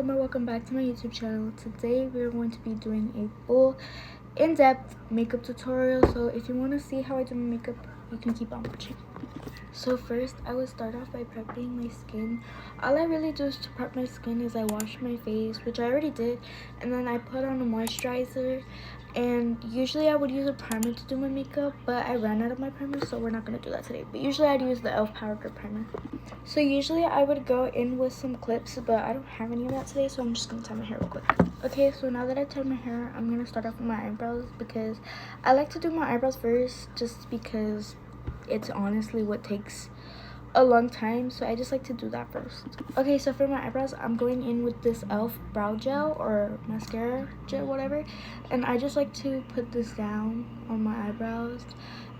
welcome back to my YouTube channel. Today we're going to be doing a full in-depth makeup tutorial, so if you want to see how I do my makeup, you can keep on watching. So first I will start off by prepping my skin. All I really do is to prep my skin is I wash my face, which I already did, and then I put on a moisturizer. And usually I would use a primer to do my makeup, but I ran out of my primer, so we're not going to do that today. But usually I'd use the e.l.f. Power Grip Primer. So usually I would go in with some clips, but I don't have any of that today, so I'm just going to tie my hair real quick. Okay, so now that I tied my hair, I'm going to start off with my eyebrows, because I like to do my eyebrows first, just because it's honestly what takes a long time, so I just like to do that first. Okay, so for my eyebrows, I'm going in with this e.l.f. brow gel or mascara gel, whatever, and I just like to put this down on my eyebrows.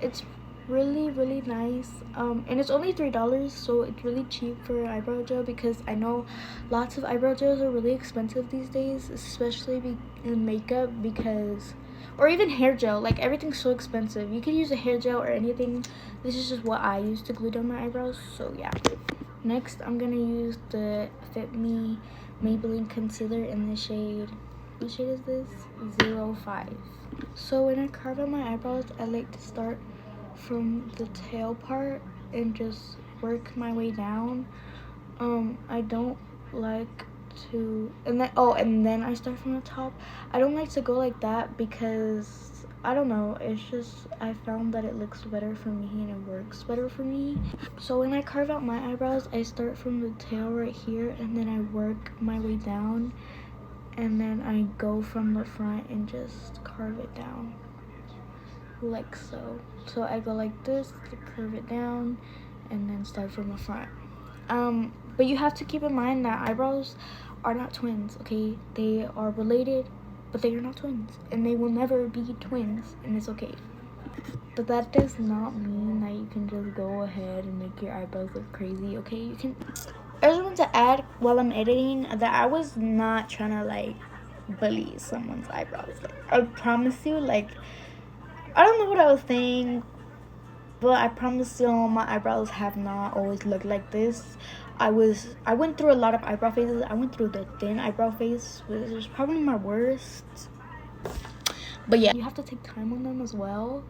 It's really nice, and it's only $3, so it's really cheap for eyebrow gel, because I know lots of eyebrow gels are really expensive these days, especially in makeup, because or even hair gel. Like, everything's so expensive. You can use a hair gel or anything. This is just what I use to glue down my eyebrows, so yeah. Next, I'm gonna use the Fit Me Maybelline concealer in the shade, what shade is this? 05. So when I carve out my eyebrows, I like to start from the tail part and just work my way down. I don't like to, and then I start from the top. I don't like to go like that, because I don't know, it's just, I found that it looks better for me and it works better for me. So when I carve out my eyebrows, I start from the tail right here, and then I work my way down, and then I go from the front and just carve it down like so. So I go like this to curve it down and then start from the front. But you have to keep in mind that eyebrows are not twins, okay? They are related, but they are not twins, and they will never be twins, and it's okay. But that does not mean that you can just go ahead and make your eyebrows look crazy, okay? You can. I just want to add while I'm editing that I was not trying to like bully someone's eyebrows. Like, I promise you, like, I don't know what I was saying, but I promise you my eyebrows have not always looked like this. I went through a lot of eyebrow phases. I went through the thin eyebrow phase, which is probably my worst. But yeah, you have to take time on them as well.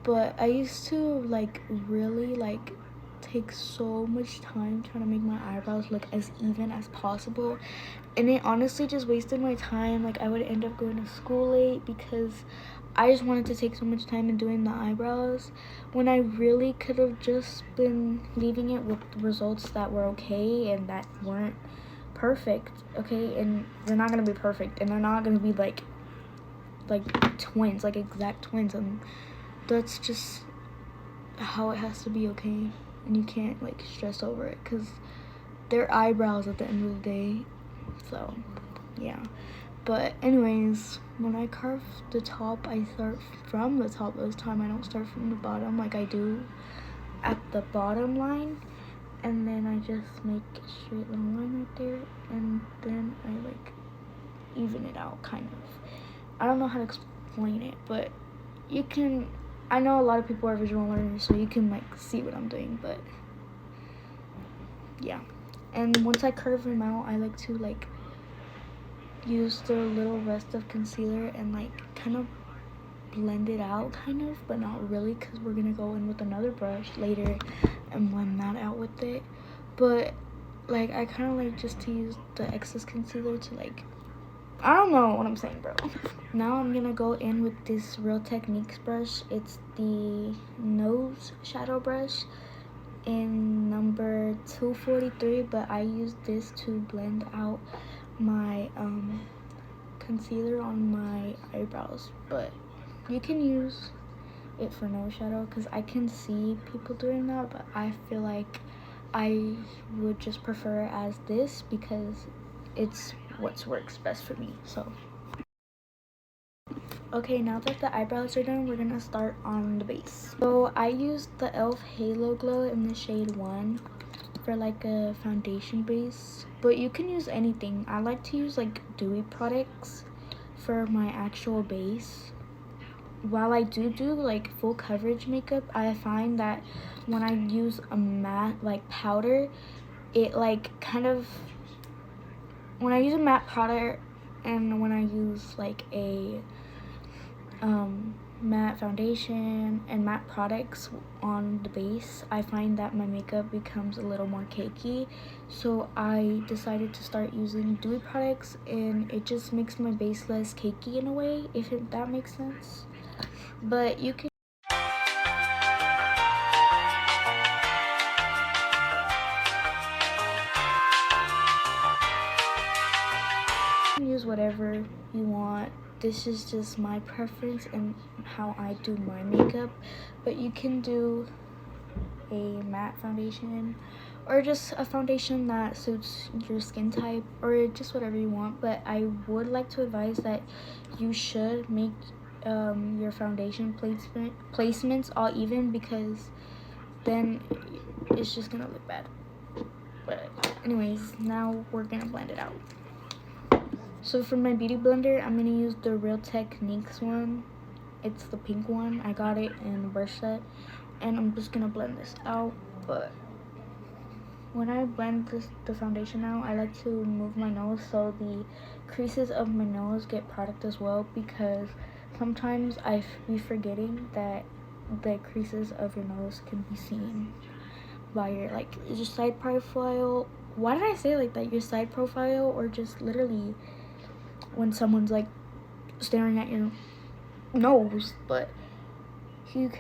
But I used to like really like take so much time trying to make my eyebrows look as even as possible, and it honestly just wasted my time. Like, I would end up going to school late because I just wanted to take so much time in doing the eyebrows, when I really could have just been leaving it with results that were okay and that weren't perfect, okay? And they're not gonna be perfect, and they're not gonna be like twins, like exact twins, and that's just how it has to be, okay? And you can't like stress over it, because they're eyebrows at the end of the day. So yeah. But anyways, when I carve the top, I start from the top this time. I don't start from the bottom like I do at the bottom line, and then I just make a straight line right there, and then I like even it out, kind of. I don't know how to explain it, but you can. I know a lot of people are visual learners, so you can like see what I'm doing, but yeah. And once I curve them out, I like to like use the little rest of concealer and like kind of blend it out, kind of, but not really, because we're gonna go in with another brush later and blend that out with it. But like, I kind of like just to use the excess concealer to like, I don't know what I'm saying, bro. Now I'm gonna go in with this Real Techniques brush. It's the nose shadow brush in number 243, but I use this to blend out my concealer on my eyebrows. But you can use it for nose shadow, because I can see people doing that, but I feel like I would just prefer it as this, because it's what works best for me. So okay, now that the eyebrows are done, we're gonna start on the base. So I used the e.l.f. Halo Glow in the shade 1 for like a foundation base, but you can use anything. I like to use like dewy products for my actual base. While I do like full coverage makeup, I find that when I use a matte like powder, it like kind of when I use a matte powder and when I use like a matte foundation and matte products on the base, I find that my makeup becomes a little more cakey. So I decided to start using dewy products, and it just makes my base less cakey in a way, if that makes sense. But you can use whatever you want. This is just my preference and how I do my makeup, but you can do a matte foundation or just a foundation that suits your skin type, or just whatever you want. But I would like to advise that you should make your foundation placements all even, because then it's just gonna look bad. But anyways, now we're gonna blend it out. So for my beauty blender, I'm gonna use the Real Techniques one. It's the pink one. I got it in a brush set, and I'm just gonna blend this out. But when I blend the foundation out, I like to move my nose so the creases of my nose get product as well, because sometimes I be forgetting that the creases of your nose can be seen by your your side profile. Why did I say like that? Your side profile, or just literally when someone's like staring at your nose. But you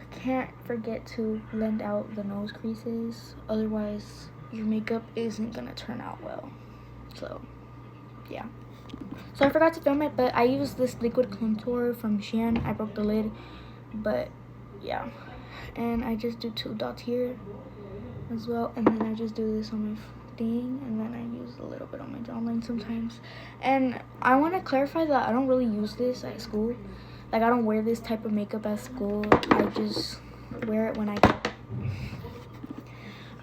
can't forget to blend out the nose creases, otherwise your makeup isn't gonna turn out well. So yeah, so I forgot to film it, but I used this liquid contour from Shein. I broke the lid, but yeah, and I just do 2 dots here as well, and then I just do this on my thing, and then I use a little bit on my jawline sometimes. And I want to clarify that I don't really use this at school. Like, I don't wear this type of makeup at school. I just wear it when I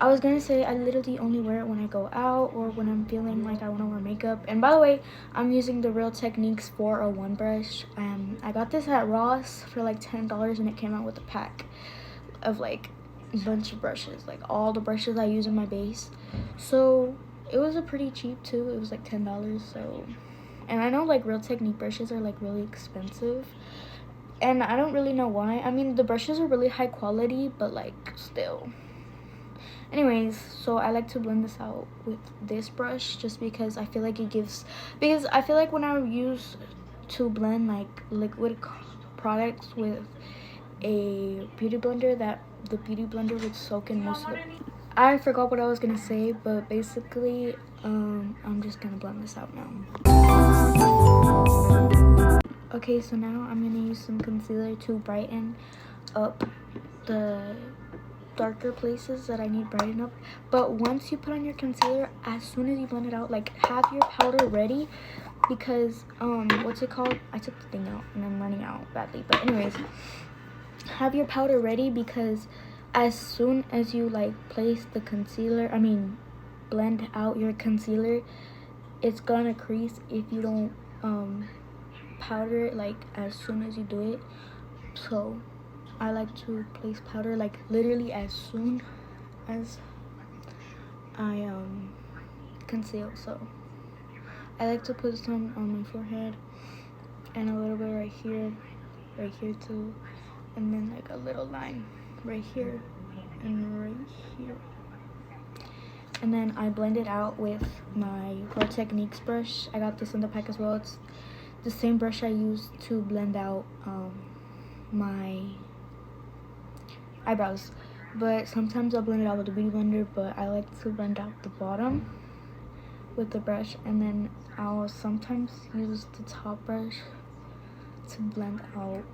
was gonna say I literally only wear it when I go out, or when I'm feeling like I want to wear makeup. And by the way, I'm using the Real Techniques 401 brush. I got this at Ross for like $10, and it came out with a pack of like a bunch of brushes, like all the brushes I use in my base. So it was a pretty cheap too. It was like $10. So, and I know like Real Technique brushes are like really expensive, and I don't really know why. I mean, the brushes are really high quality, but like still. Anyways, so I like to blend this out with this brush, just because I feel like it gives, because I feel like when I use to blend like liquid products with a beauty blender, that the beauty blender would soak in most of it. I forgot what I was gonna say, but basically I'm just gonna blend this out now. Okay, so now I'm gonna use some concealer to brighten up the darker places that I need brighten up. But once you put on your concealer, as soon as you blend it out, like, have your powder ready, because what's it called, I took the thing out and I'm running out badly, but anyways, have your powder ready, because as soon as you like place the concealer, blend out your concealer, it's gonna crease if you don't powder it like as soon as you do it. So I like to place powder like literally as soon as I conceal. So I like to put some on my forehead, and a little bit right here too, and then like a little line right here and right here. And then I blend it out with my Real Techniques brush. I got this in the pack as well. It's the same brush I use to blend out my eyebrows, but sometimes I'll blend it out with the beauty blender, but I like to blend out the bottom with the brush, and then I'll sometimes use the top brush to blend out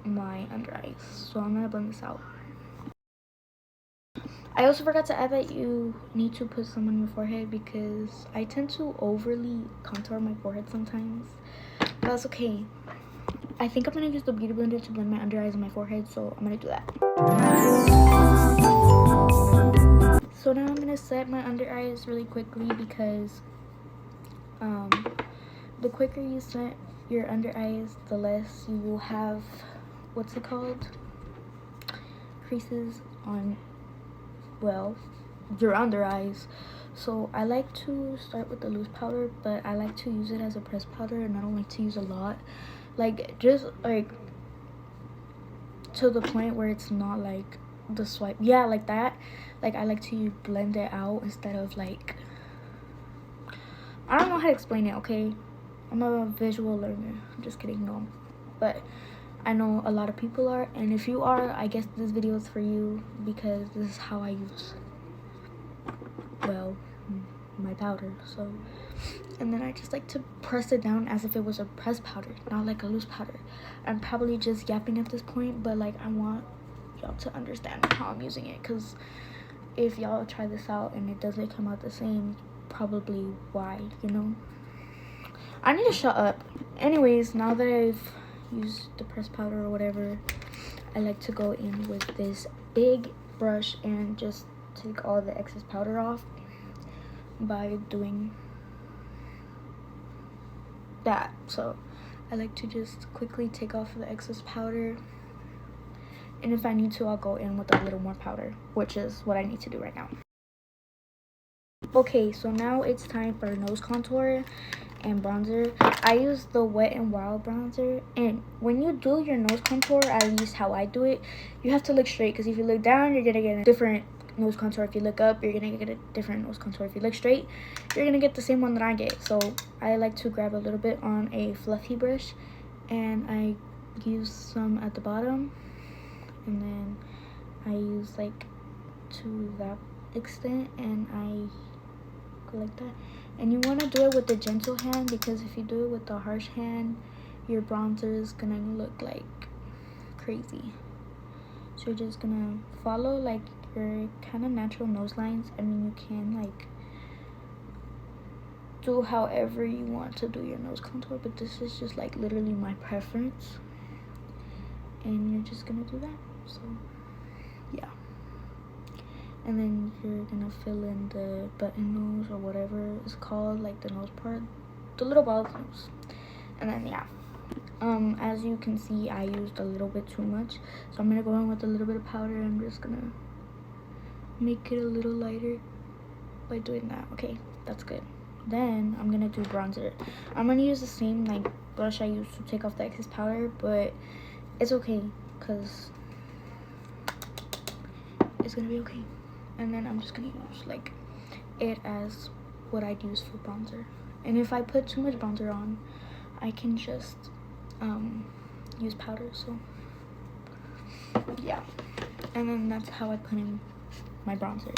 my under eyes. So I'm gonna blend this out. I also forgot to add that you need to put some on your forehead, because I tend to overly contour my forehead sometimes, but that's okay. I think I'm gonna use the beauty blender to blend my under eyes and my forehead, so I'm gonna do that. So now I'm gonna set my under eyes really quickly, because the quicker you set your under eyes, the less you will have, what's it called, creases on, well, your under eyes. So I like to start with the loose powder, but I like to use it as a pressed powder, and I don't like to use a lot. Like, just like to the point where it's not like the swipe, yeah, like that. Like, I like to blend it out instead of like, I don't know how to explain it, okay? I'm a visual learner. I'm just kidding, no. But I know a lot of people are, and if you are, I guess this video is for you, because this is how I use, well, my powder. So, and then I just like to press it down as if it was a pressed powder, not like a loose powder. I'm probably just yapping at this point, but like, I want y'all to understand how I'm using it, because if y'all try this out and it doesn't come out the same, probably why, you know? I need to shut up. Anyways, now that I've used the pressed powder or whatever, I like to go in with this big brush and just take all the excess powder off by doing that. So I like to just quickly take off the excess powder, and if I need to, I'll go in with a little more powder, which is what I need to do right now. Okay, so now it's time for nose contour and bronzer. I use the Wet n Wild bronzer, and when you do your nose contour, at least how I do it, you have to look straight, because if you look down, you're gonna get a different nose contour. If you look up, you're gonna get a different nose contour. If you look straight, you're gonna get the same one that I get. So I like to grab a little bit on a fluffy brush, and I use some at the bottom, and then I use like to that extent, and I go like that. And you want to do it with the gentle hand, because if you do it with the harsh hand, your bronzer is gonna look like crazy. So you're just gonna follow like your kind of natural nose lines. I mean, you can like do however you want to do your nose contour, but this is just like literally my preference, and you're just gonna do that. So yeah, and then you're gonna fill in the button nose or whatever it's called, like the nose part, the little ball nose. And then yeah, as you can see, I used a little bit too much, so I'm gonna go in with a little bit of powder. I'm just gonna make it a little lighter by doing that. Okay, that's good. Then I'm gonna do bronzer. I'm gonna use the same like brush I used to take off the excess powder, but it's okay, because it's gonna be okay. And then I'm just gonna use like it as what I'd use for bronzer. And if I put too much bronzer on, I can just use powder. So yeah, and then that's how I put in my bronzer.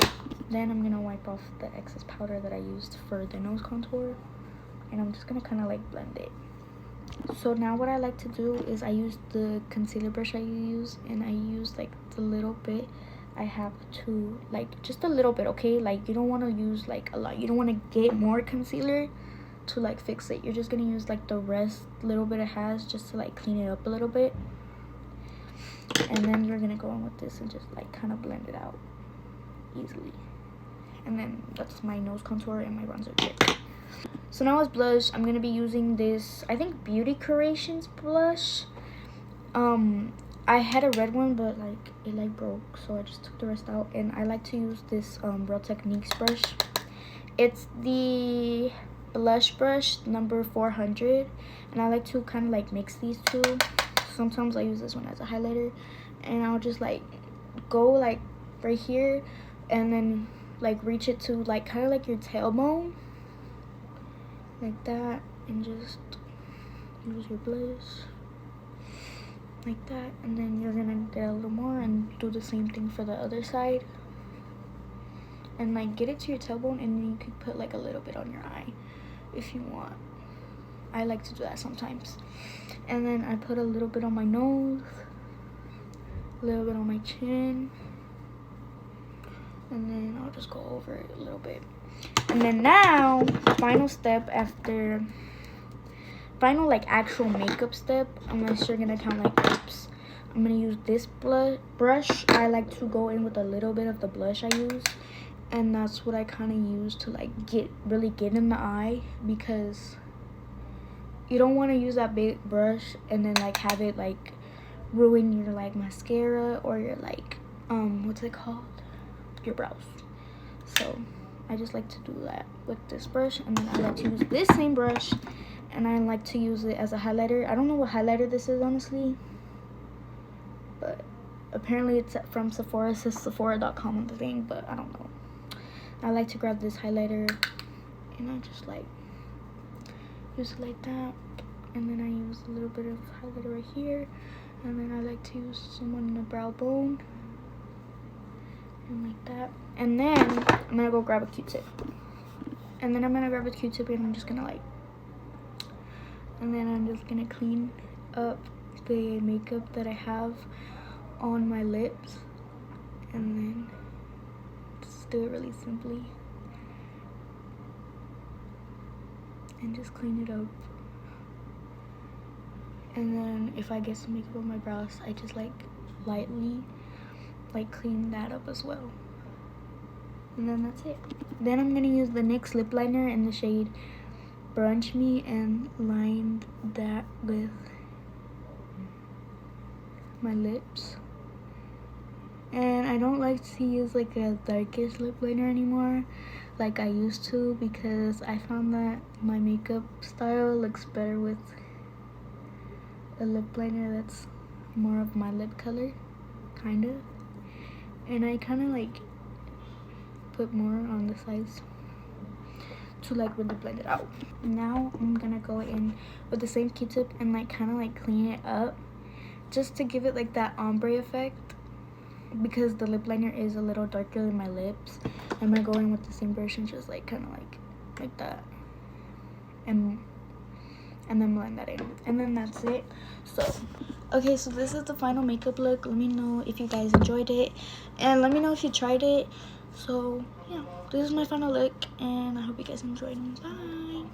Then I'm gonna wipe off the excess powder that I used for the nose contour, and I'm just gonna kind of like blend it. So now what I like to do is I use the concealer brush I use, and I use like the little bit I have to, like just a little bit, okay? Like you don't want to use like a lot. You don't want to get more concealer to like fix it. You're just gonna use like the rest little bit it has just to like clean it up a little bit, and then you're gonna go in with this and just like kind of blend it out easily. And then that's my nose contour and my bronzer trick. So now as blush, I'm gonna be using this, I think, Beauty Creations blush. I had a red one, but like it like broke, so I just took the rest out. And I like to use this Real Techniques brush. It's the blush brush number 400, and I like to kind of like mix these two. Sometimes I use this one as a highlighter, and I'll just like go like right here, and then like reach it to like kind of like your tailbone, like that, and just use your blush like that. And then you're gonna get a little more and do the same thing for the other side, and like get it to your tailbone, and then you could put like a little bit on your eye if you want. I like to do that sometimes. And then I put a little bit on my nose, a little bit on my chin, and then I'll just go over it a little bit. And then now, final step, after final like actual makeup step, unless you're gonna count like lips, I'm gonna use this brush. I like to go in with a little bit of the blush I use, and that's what I kind of use to like really get in the eye, because you don't want to use that big brush and then like have it like ruin your like mascara or your like what's it called, your brows. So I just like to do that with this brush, and then I like to use this same brush, and I like to use it as a highlighter. I don't know what highlighter this is, honestly, but apparently it's from Sephora. It says Sephora.com on the thing, but I don't know. I like to grab this highlighter, and I just like use it like that, and then I use a little bit of highlighter right here, and then I like to use some on the brow bone, and like that. And then I'm gonna go grab a Q-tip, and then I'm gonna grab a Q-tip, and I'm just gonna like, and then I'm just gonna clean up the makeup that I have on my lips, and then just do it really simply and just clean it up. And then if I get some makeup on my brows, I just like lightly like clean that up as well, and then that's it. Then I'm gonna use the NYX lip liner in the shade Brunch Me and line that with my lips. And I don't like to use like a darkish lip liner anymore like I used to, because I found that my makeup style looks better with a lip liner that's more of my lip color, kind of. And I kind of like put more on the sides to like really blend it out. Now I'm gonna go in with the same Q-tip and like kind of like clean it up, just to give it like that ombre effect, because the lip liner is a little darker than my lips. I'm gonna go in with the same brush and just like kind of like that, and then blend that in, and then that's it. So okay, so this is the final makeup look. Let me know if you guys enjoyed it, and let me know if you tried it. So yeah, this is my final look, and I hope you guys enjoyed. Bye.